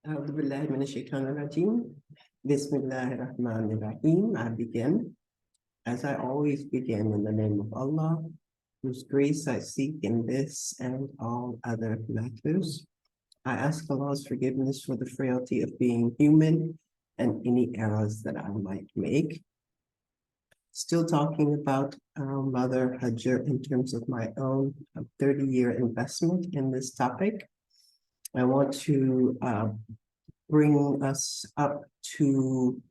أعوذ بالله من الشيطان الرجيم. Bismillahir Rahmanir Rahim. I begin, as I always begin, in the name of Allah, whose grace I seek in this and all other matters. I ask Allah's forgiveness for the frailty of being human and any errors that I might make. Still talking about Mother Hajjar in terms of my own 30-year investment in this topic. I want to bring us up to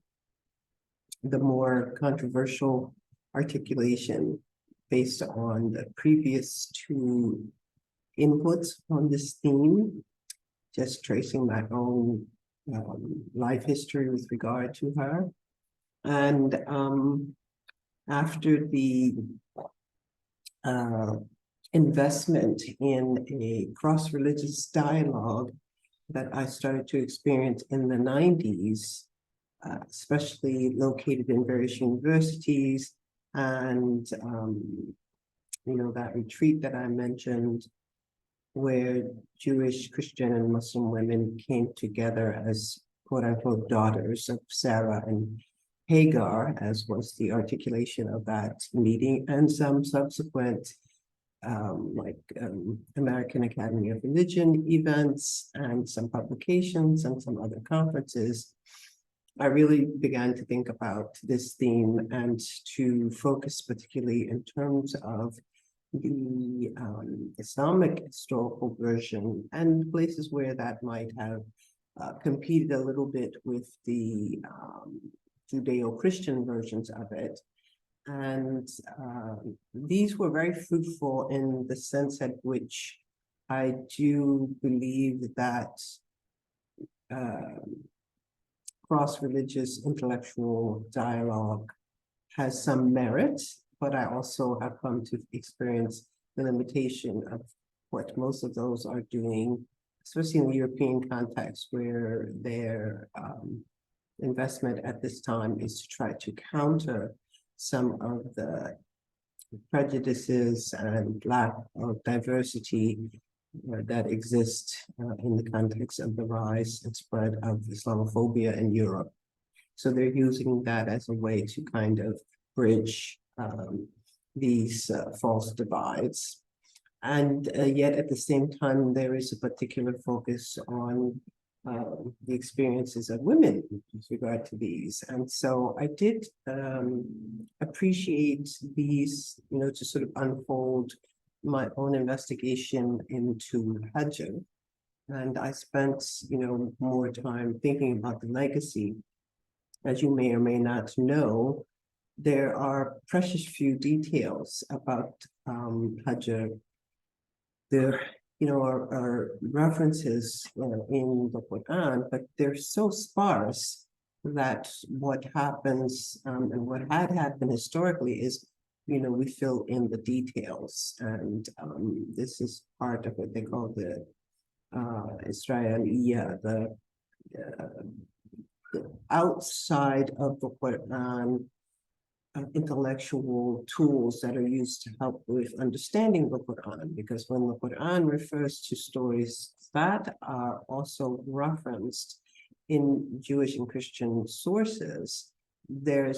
the more controversial articulation based on the previous two inputs on this theme, just tracing my own life history with regard to her. And after the investment in a cross-religious dialogue that I started to experience in the 90s, especially located in various universities, and that retreat that I mentioned, where Jewish, Christian, and Muslim women came together as quote-unquote daughters of Sarah and Hajar, as was the articulation of that meeting, and some subsequent American Academy of Religion events and some publications and some other conferences. I really began to think about this theme and to focus particularly in terms of the Islamic historical version and places where that might have competed a little bit with the Judeo-Christian versions of it. And these were very fruitful in the sense at which I do believe that cross-religious intellectual dialogue has some merit, but I also have come to experience the limitation of what most of those are doing, especially in the European context, where their investment at this time is to try to counter some of the prejudices and lack of diversity that exist in the context of the rise and spread of Islamophobia in Europe. So they're using that as a way to kind of bridge these false divides. And yet at the same time, there is a particular focus on the experiences of women with regard to these. And so I did appreciate these, to sort of unfold my own investigation into Hajjar. And I spent, more time thinking about the legacy. As you may or may not know, there are precious few details about Hajjar. There are references in the Quran, but they're so sparse that what happens and what had happened historically is, we fill in the details. And this is part of what they call the Israeliya, the outside of the Quran intellectual tools that are used to help with understanding the Quran, because when the Quran refers to stories that are also referenced in Jewish and Christian sources, there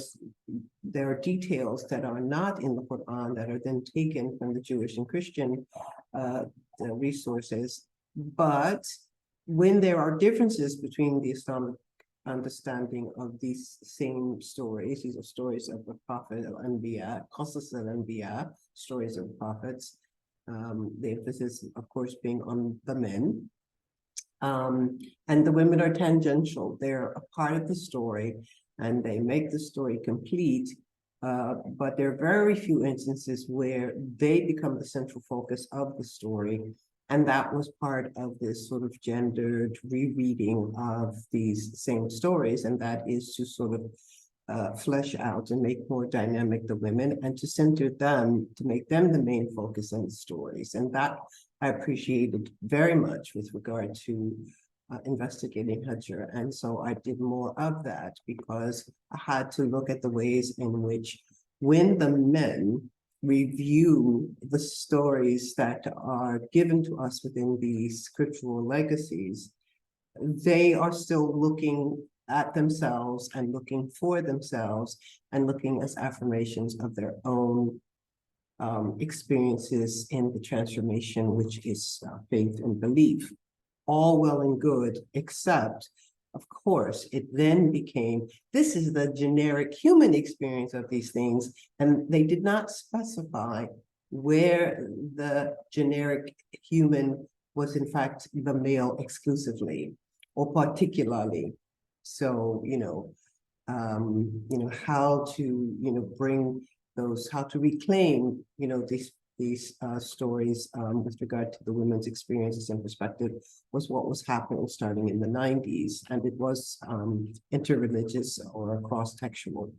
are details that are not in the Quran that are then taken from the Jewish and Christian resources. But when there are differences between the Islamic understanding of these same stories, these are stories of the Prophet al-Anbiya, Qasas al-Anbiya, stories of the prophets, the emphasis, of course, being on the men. And the women are tangential. They're a part of the story, and they make the story complete, but there are very few instances where they become the central focus of the story. And that was part of this sort of gendered rereading of these same stories, and that is to sort of flesh out and make more dynamic the women and to center them, to make them the main focus in the stories. And that I appreciated very much with regard to investigating Hajjar. And so I did more of that because I had to look at the ways in which when the men review the stories that are given to us within these scriptural legacies, they are still looking at themselves and looking for themselves and looking as affirmations of their own experiences in the transformation, which is faith and belief. All well and good, except, of course, it then became, this is the generic human experience of these things, and they did not specify where the generic human was in fact the male exclusively or particularly. So, how to, bring those, how to reclaim, these stories with regard to the women's experiences and perspective was what was happening starting in the 90s, and it was interreligious or cross-textual.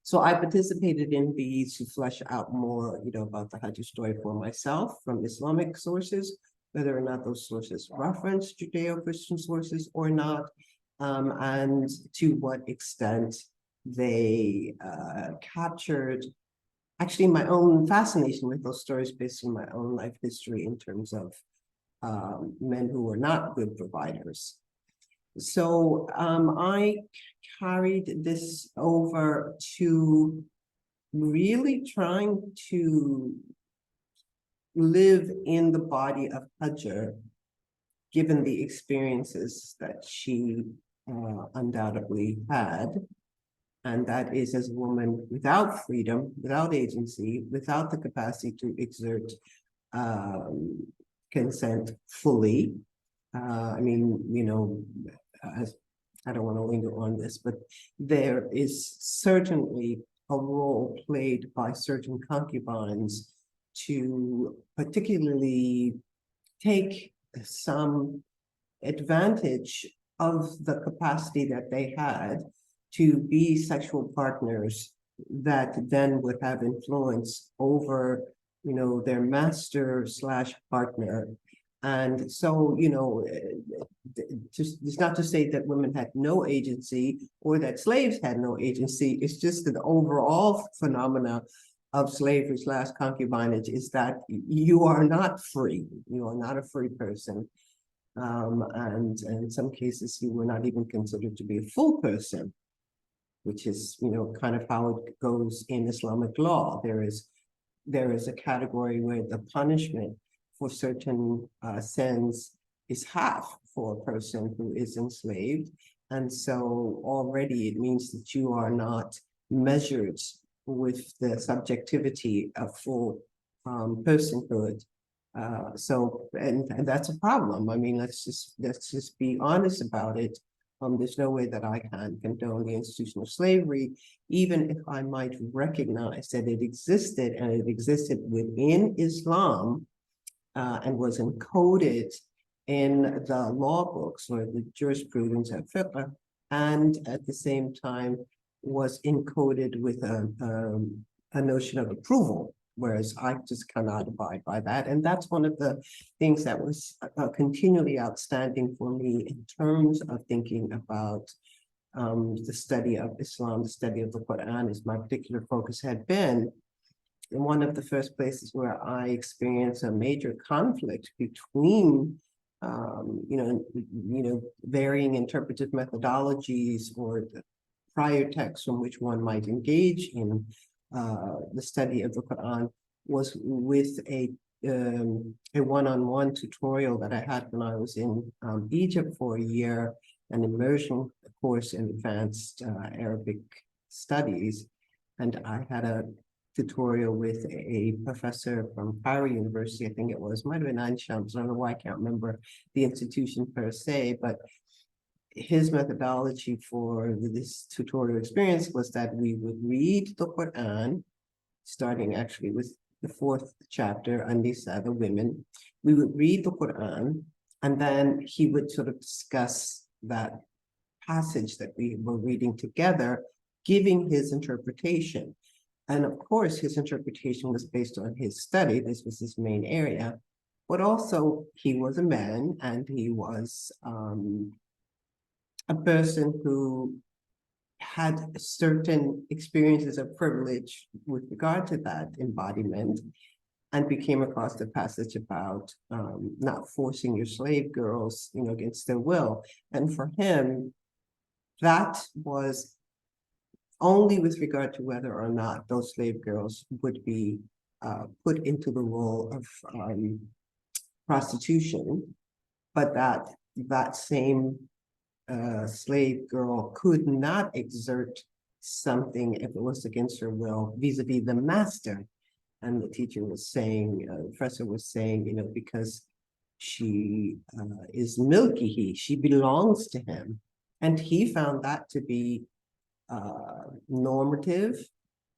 So I participated in these to flesh out more, about the Hajjar story for myself from Islamic sources, whether or not those sources reference Judeo-Christian sources or not, and to what extent they captured actually my own fascination with those stories based on my own life history in terms of men who were not good providers. So I carried this over to really trying to live in the body of Hajjar, given the experiences that she undoubtedly had. And that is as a woman without freedom, without agency, without the capacity to exert consent fully. I don't want to linger on this, but there is certainly a role played by certain concubines to particularly take some advantage of the capacity that they had to be sexual partners that then would have influence over, their master / partner. And so, just it's not to say that women had no agency or that slaves had no agency. It's just that the overall phenomena of slavery / concubinage is that you are not free. You are not a free person. And in some cases, you were not even considered to be a full person, which is, kind of how it goes in Islamic law. There is a category where the punishment for certain sins is half for a person who is enslaved. And so already it means that you are not measured with the subjectivity of full personhood. And that's a problem. I mean, let's just be honest about it. There's no way that I can condone the institution of slavery, even if I might recognize that it existed and it existed within Islam and was encoded in the law books or the jurisprudence of fiqh, and at the same time was encoded with a notion of approval, whereas I just cannot abide by that. And that's one of the things that was continually outstanding for me in terms of thinking about the study of Islam, the study of the Quran, as my particular focus had been. And one of the first places where I experienced a major conflict between varying interpretive methodologies or the prior texts from which one might engage in the study of the Quran was with a one-on-one tutorial that I had when I was in Egypt for a year, an immersion course in advanced Arabic studies. And I had a tutorial with a professor from Cairo University, I think it was, might have been Ain Shams, I don't know why I can't remember the institution per se, but his methodology for this tutorial experience was that we would read the Quran, starting actually with the 4th chapter, An-Nisa, the women. We would read the Quran, and then he would sort of discuss that passage that we were reading together, giving his interpretation. And of course, his interpretation was based on his study. This was his main area. But also, he was a man, and he was a person who had certain experiences of privilege with regard to that embodiment. and we came across the passage about not forcing your slave girls, against their will. And for him, that was only with regard to whether or not those slave girls would be put into the role of prostitution, but that same slave girl could not exert something if it was against her will vis-a-vis the master. And the teacher was saying, the professor was saying, because she is milky, she belongs to him. And he found that to be normative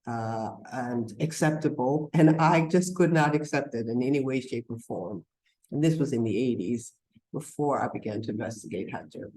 and acceptable. And I just could not accept it in any way, shape, or form. And this was in the 80s, before I began to investigate Hajjar.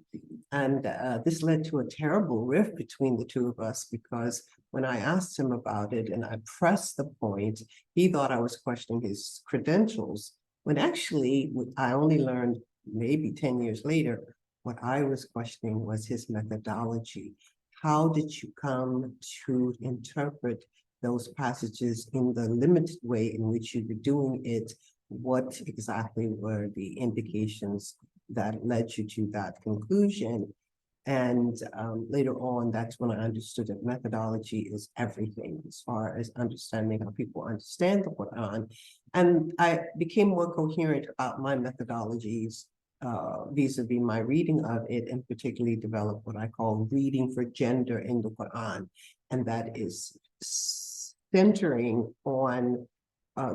And this led to a terrible rift between the two of us, because when I asked him about it and I pressed the point, he thought I was questioning his credentials, when actually I only learned maybe 10 years later, what I was questioning was his methodology. How did you come to interpret those passages in the limited way in which you were doing it? What exactly were the indications that led you to that conclusion? And later on, that's when I understood that methodology is everything as far as understanding how people understand the Quran. And I became more coherent about my methodologies vis-a-vis my reading of it, and particularly developed what I call reading for gender in the Quran. And that is centering on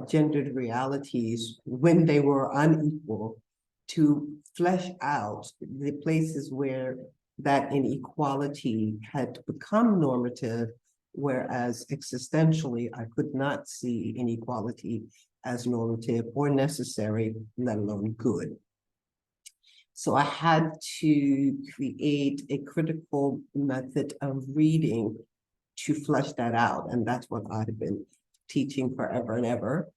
gendered realities when they were unequal, to flesh out the places where that inequality had become normative, whereas existentially I could not see inequality as normative or necessary, let alone good. So I had to create a critical method of reading to flesh that out. And that's what I've been teaching forever and ever,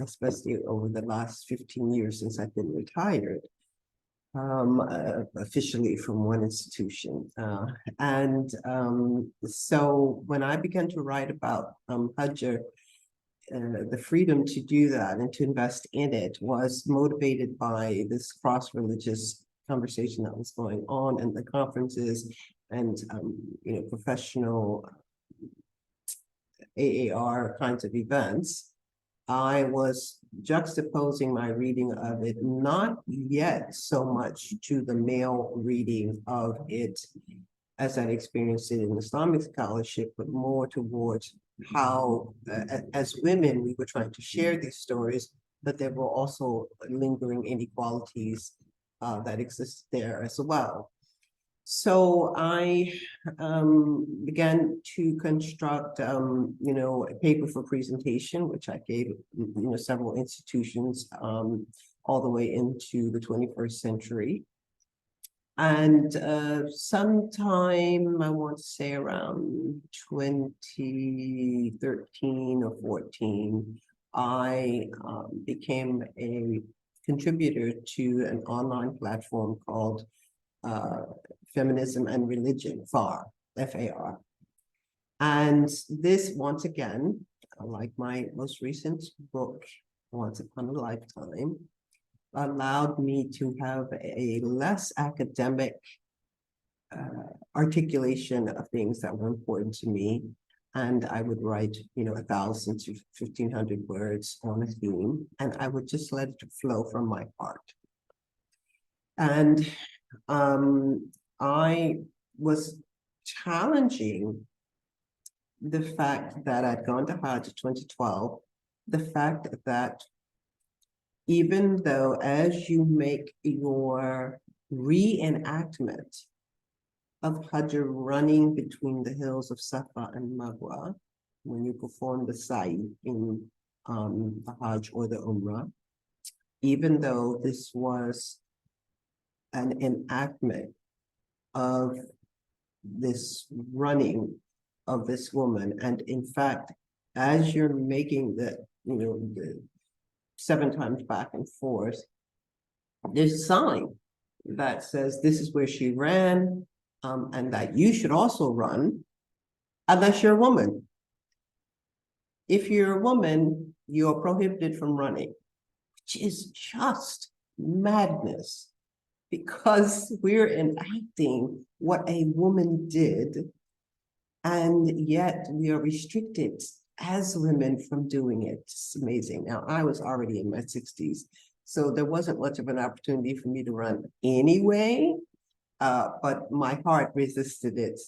especially over the last 15 years since I've been retired, officially from one institution. So when I began to write about Hajjar, the freedom to do that and to invest in it was motivated by this cross-religious conversation that was going on in the conferences and professional AAR kinds of events. I was juxtaposing my reading of it, not yet so much to the male reading of it as I experienced it in Islamic scholarship, but more towards how, as women, we were trying to share these stories, but there were also lingering inequalities that exist there as well. So I began to construct, a paper for presentation, which I gave, several institutions all the way into the 21st century. And sometime, I want to say around 2013 or 14, I became a contributor to an online platform called Feminism and Religion, FAR, F-A-R. And this, once again, like my most recent book, Once Upon a Lifetime, allowed me to have a less academic articulation of things that were important to me. And I would write, 1,000 to 1,500 words on a theme, and I would just let it flow from my heart. And I was challenging the fact that I'd gone to Hajj in 2012, the fact that even though as you make your reenactment of Hajjar running between the hills of Safa and Marwa, when you perform the sa'i in the Hajj or the Umrah, even though this was an enactment of this running of this woman, and in fact, as you're making the 7 times back and forth, there's a sign that says this is where she ran, and that you should also run, unless you're a woman. If you're a woman, you're prohibited from running, which is just madness, because we're enacting what a woman did, and yet we are restricted as women from doing it. It's amazing. Now, I was already in my 60s, so there wasn't much of an opportunity for me to run anyway, but my heart resisted it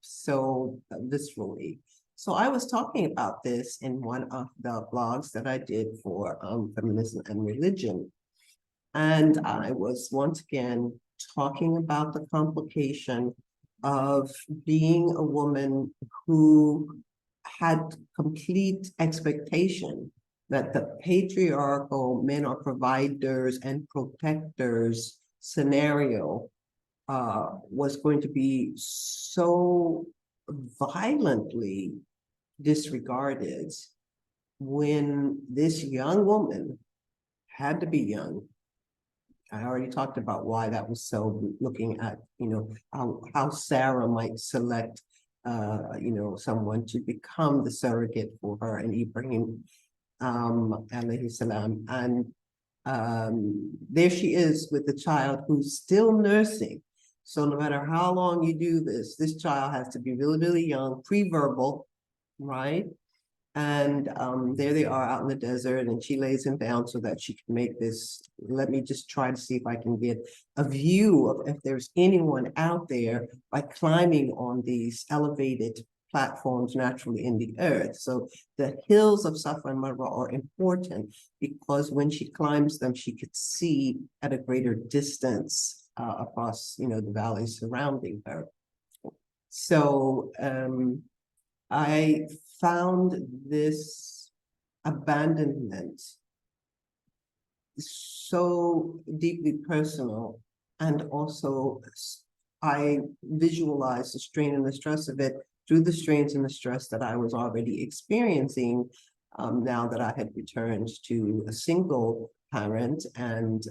so viscerally. So I was talking about this in one of the blogs that I did for Feminism and Religion. And I was once again talking about the complication of being a woman who had complete expectation that the patriarchal men are providers and protectors scenario was going to be so violently disregarded, when this young woman had to be young. I already talked about why that was so, looking at, how Sarah might select, someone to become the surrogate for her, and Ibrahim, alayhi salam. And there she is with the child who's still nursing. So no matter how long you do this child has to be really, really young, pre-verbal, right? And there they are out in the desert, and she lays him down so that she can make this. Let me just try to see if I can get a view of if there's anyone out there by climbing on these elevated platforms naturally in the earth. So the hills of Safa and Marwa are important because when she climbs them, she could see at a greater distance across, the valleys surrounding her. So I found this abandonment so deeply personal, and also I visualized the strain and the stress of it through the strains and the stress that I was already experiencing now that I had returned to a single parent, and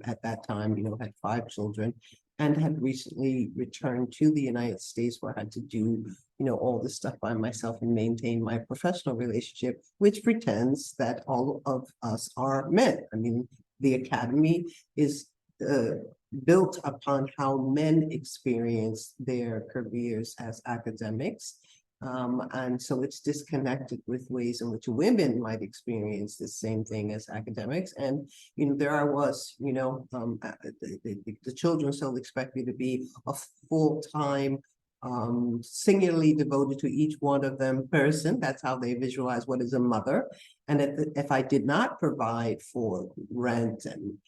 at that time, had 5 children, and had recently returned to the United States, where I had to do, all this stuff by myself and maintain my professional relationship, which pretends that all of us are men. I mean, the academy is built upon how men experience their careers as academics. And so it's disconnected with ways in which women might experience the same thing as academics. And, there I was, the children still expect me to be a full-time, singularly devoted to each one of them person. That's how they visualize what is a mother. And if I did not provide for rent and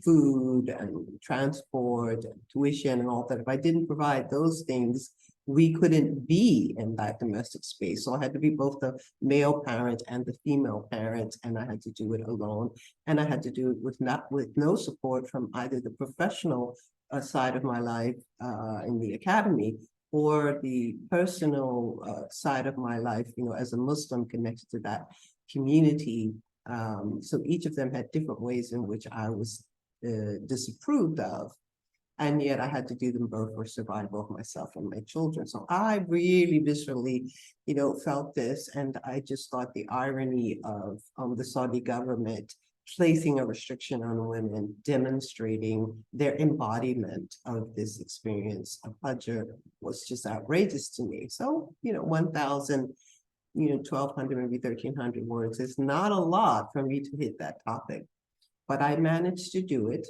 food and transport and tuition and all that, if I didn't provide those things, we couldn't be in that domestic space. So I had to be both the male parent and the female parent, and I had to do it alone. And I had to do it with no support from either the professional side of my life in the academy, or the personal side of my life, as a Muslim connected to that community. So each of them had different ways in which I was disapproved of. And yet I had to do them both for survival of myself and my children. So I really viscerally, felt this. And I just thought the irony of the Saudi government placing a restriction on women, demonstrating their embodiment of this experience of Hajjar, was just outrageous to me. So, 1,000, 1,200, maybe 1,300 words is not a lot for me to hit that topic, but I managed to do it.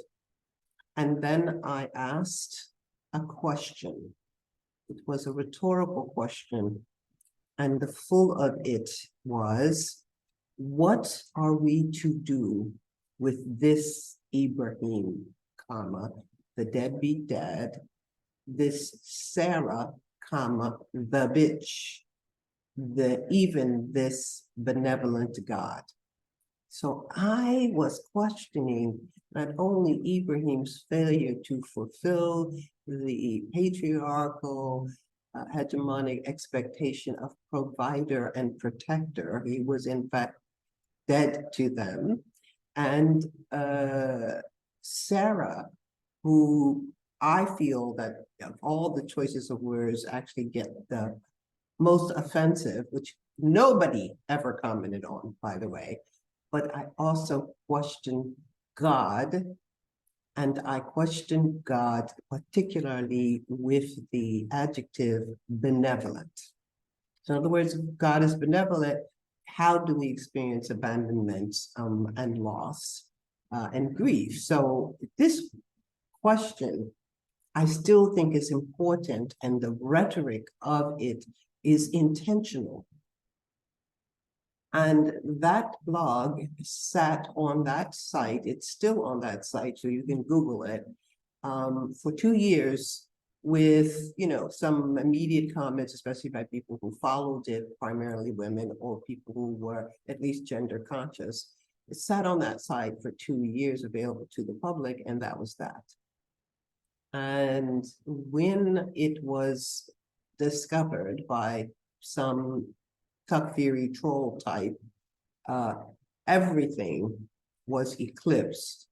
And then I asked a question. It was a rhetorical question. And the full of it was, what are we to do with this Ibrahim, the deadbeat dad, this Sarah, the bitch, even this benevolent God? So I was questioning not only Ibrahim's failure to fulfill the patriarchal hegemonic expectation of provider and protector. He was in fact dead to them. And Sarah, who I feel that of all the choices of words actually get the most offensive, which nobody ever commented on, by the way, but I also question God, and I question God particularly with the adjective benevolent. So in other words, God is benevolent. How do we experience abandonment and loss and grief? So this question, I still think is important, and the rhetoric of it is intentional. And that blog sat on that site, it's still on that site, so you can Google it, for 2 years with, some immediate comments, especially by people who followed it, primarily women or people who were at least gender conscious. It sat on that site for 2 years, available to the public, and that was that. And when it was discovered by some Takfiri troll type, everything was eclipsed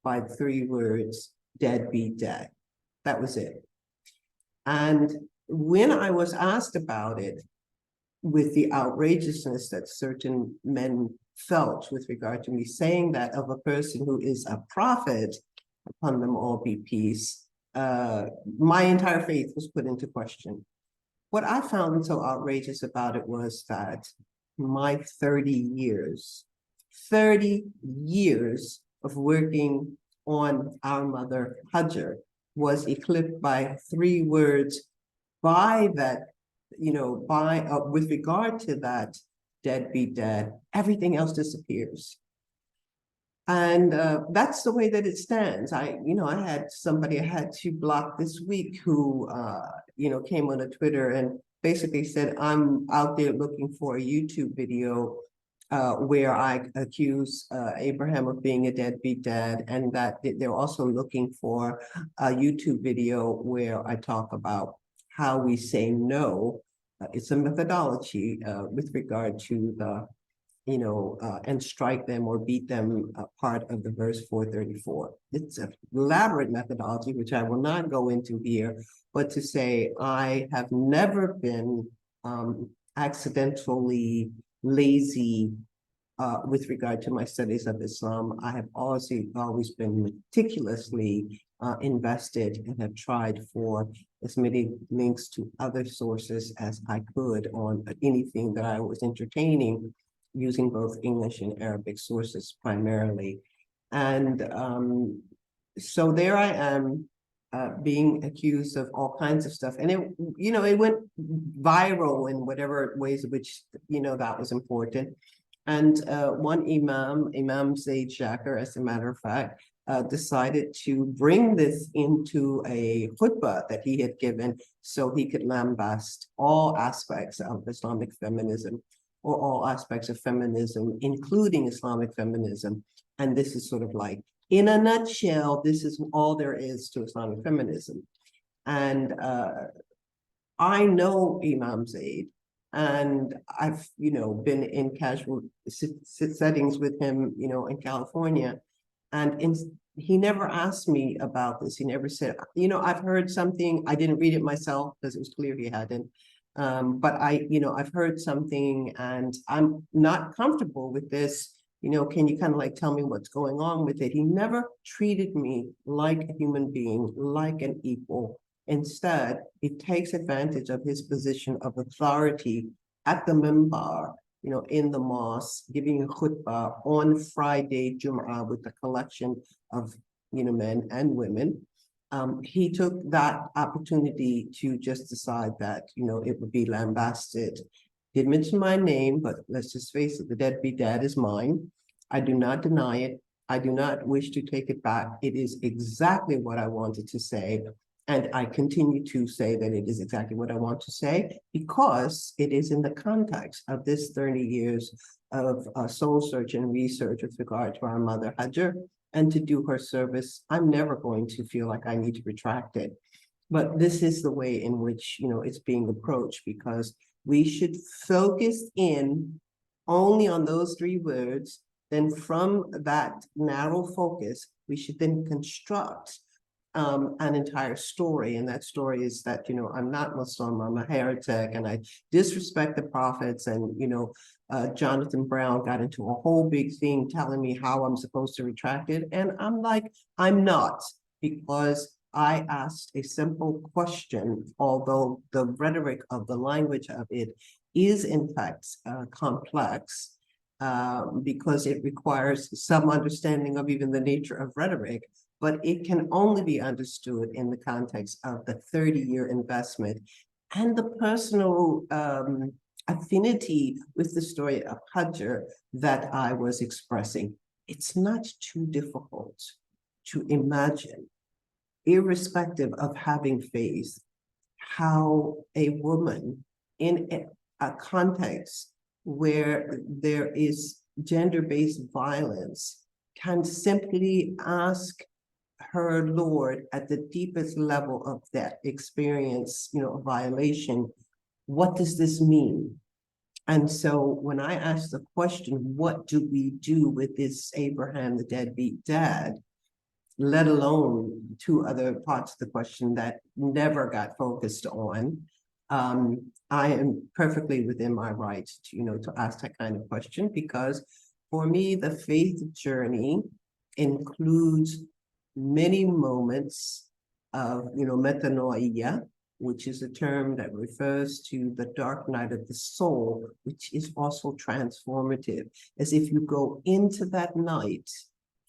by 3 words, dead be dead. That was it. And when I was asked about it, with the outrageousness that certain men felt with regard to me saying that of a person who is a prophet, upon them all be peace, my entire faith was put into question. What I found so outrageous about it was that my 30 years of working on our mother Hajjar was eclipsed by 3 words by that, with regard to that dead be dead, everything else disappears. And that's the way that it stands. I had somebody I had to block this week who, came on a Twitter and basically said, I'm out there looking for a YouTube video where I accuse Abraham of being a deadbeat dad, and that they're also looking for a YouTube video where I talk about how we say no. It's a methodology with regard to the and strike them or beat them part of the verse 434. It's an elaborate methodology, which I will not go into here, but to say I have never been accidentally lazy with regard to my studies of Islam. I have always been meticulously invested and have tried for as many links to other sources as I could on anything that I was entertaining, using both English and Arabic sources primarily. And so there I am being accused of all kinds of stuff. And it went viral in whatever ways in which, that was important. And one Imam Zaid Shaker, as a matter of fact, decided to bring this into a khutbah that he had given so he could lambast all aspects of Islamic feminism, or all aspects of feminism, including Islamic feminism. And this is sort of like, in a nutshell, this is all there is to Islamic feminism. And I know Imam Zaid, and I've, been in casual settings with him, in California. And he never asked me about this. He never said, I've heard something. I didn't read it myself because it was clear he hadn't. But I've heard something and I'm not comfortable with this. Can you kind of like tell me what's going on with it? He never treated me like a human being, like an equal. Instead, he takes advantage of his position of authority at the minbar, in the mosque, giving a khutbah on Friday, Jum'ah, with a collection of, men and women. He took that opportunity to just decide that, it would be lambasted. Didn't mention my name, but let's just face it, the deadbeat dad is mine. I do not deny it. I do not wish to take it back. It is exactly what I wanted to say. And I continue to say that it is exactly what I want to say, because it is in the context of this 30 years of soul search and research with regard to our mother Hajjar, and to do her service. I'm never going to feel like I need to retract it. But this is the way in which, it's being approached, because we should focus in only on those 3 words. Then from that narrow focus, we should then construct an entire story. And that story is that, I'm not Muslim, I'm a heretic, and I disrespect the prophets. And, Jonathan Brown got into a whole big thing telling me how I'm supposed to retract it. And I'm like, I'm not, because I asked a simple question, although the rhetoric of the language of it is in fact complex, because it requires some understanding of even the nature of rhetoric, but it can only be understood in the context of the 30-year investment and the personal affinity with the story of Hajjar that I was expressing. It's not too difficult to imagine, irrespective of having faith, how a woman in a context where there is gender-based violence can simply ask her Lord at the deepest level of that experience, violation, what does this mean? And so when I asked the question, what do we do with this Abraham, the deadbeat dad, let alone two other parts of the question that never got focused on, I am perfectly within my right to ask that kind of question, because for me, the faith journey includes many moments of, metanoia, which is a term that refers to the dark night of the soul, which is also transformative, as if you go into that night,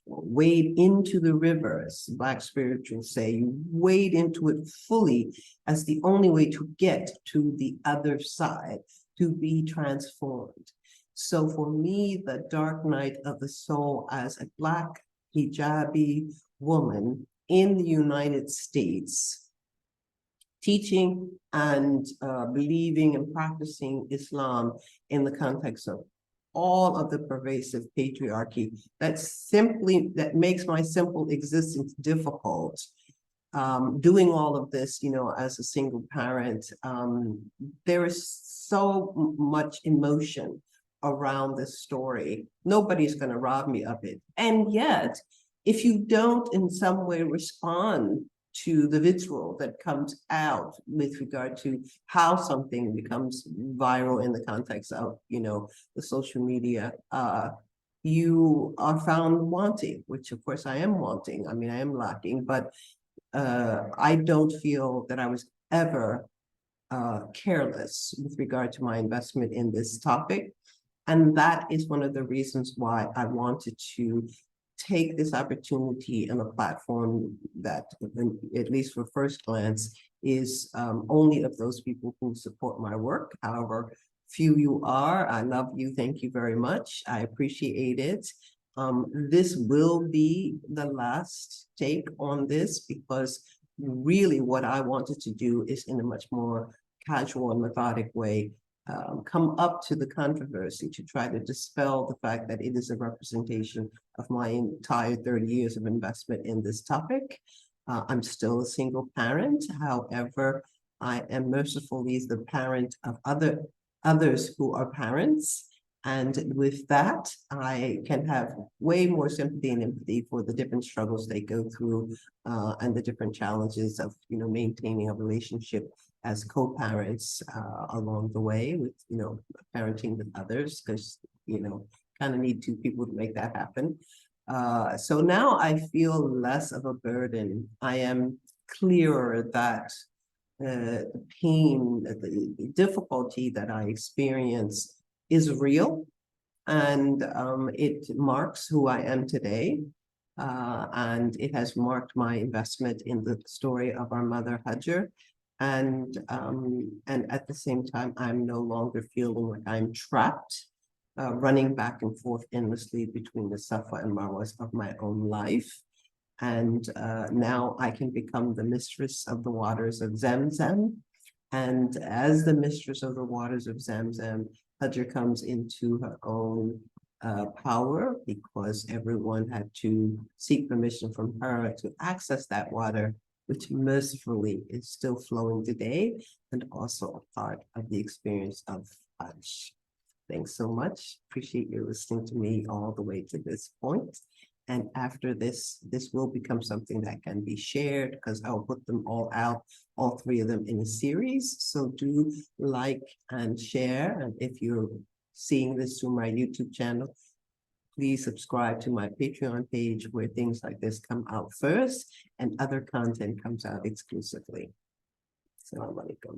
wade into the river, as Black spirituals say, you wade into it fully as the only way to get to the other side, to be transformed. So for me, the dark night of the soul as a Black hijabi woman in the United States, teaching and believing and practicing Islam in the context of all of the pervasive patriarchy that makes my simple existence difficult. Doing all of this, as a single parent, there is so much emotion around this story. Nobody's going to rob me of it. And yet, if you don't in some way respond to the vitriol that comes out with regard to how something becomes viral in the context of, the social media, you are found wanting, which of course I am wanting. I mean, I am lacking, but I don't feel that I was ever careless with regard to my investment in this topic. And that is one of the reasons why I wanted to take this opportunity and a platform that, at least for first glance, is only of those people who support my work. However few you are, I love you. Thank you very much. I appreciate it. This will be the last take on this, because really what I wanted to do is, in a much more casual and methodic way, come up to the controversy to try to dispel the fact that it is a representation of my entire 30 years of investment in this topic. I'm still a single parent. However, I am mercifully the parent of others who are parents. And with that, I can have way more sympathy and empathy for the different struggles they go through, and the different challenges of, maintaining a relationship as co-parents along the way with, parenting with others, because, kind of need two people to make that happen. So now I feel less of a burden. I am clearer that the pain, the difficulty that I experience is real, and it marks who I am today. And it has marked my investment in the story of our mother Hajjar. And at the same time, I'm no longer feeling like I'm trapped, running back and forth endlessly between the Safa and Marwas of my own life. And now I can become the mistress of the waters of Zamzam. And as the mistress of the waters of Zamzam, Hajjar comes into her own power, because everyone had to seek permission from her to access that water, which mercifully is still flowing today, and also a part of the experience of Hajj. Thanks so much. Appreciate you listening to me all the way to this point. And after this will become something that can be shared because I'll put them all out, all three of them in a series. So do like and share. And if you're seeing this through my YouTube channel, please subscribe to my Patreon page where things like this come out first and other content comes out exclusively. Assalamu alaikum.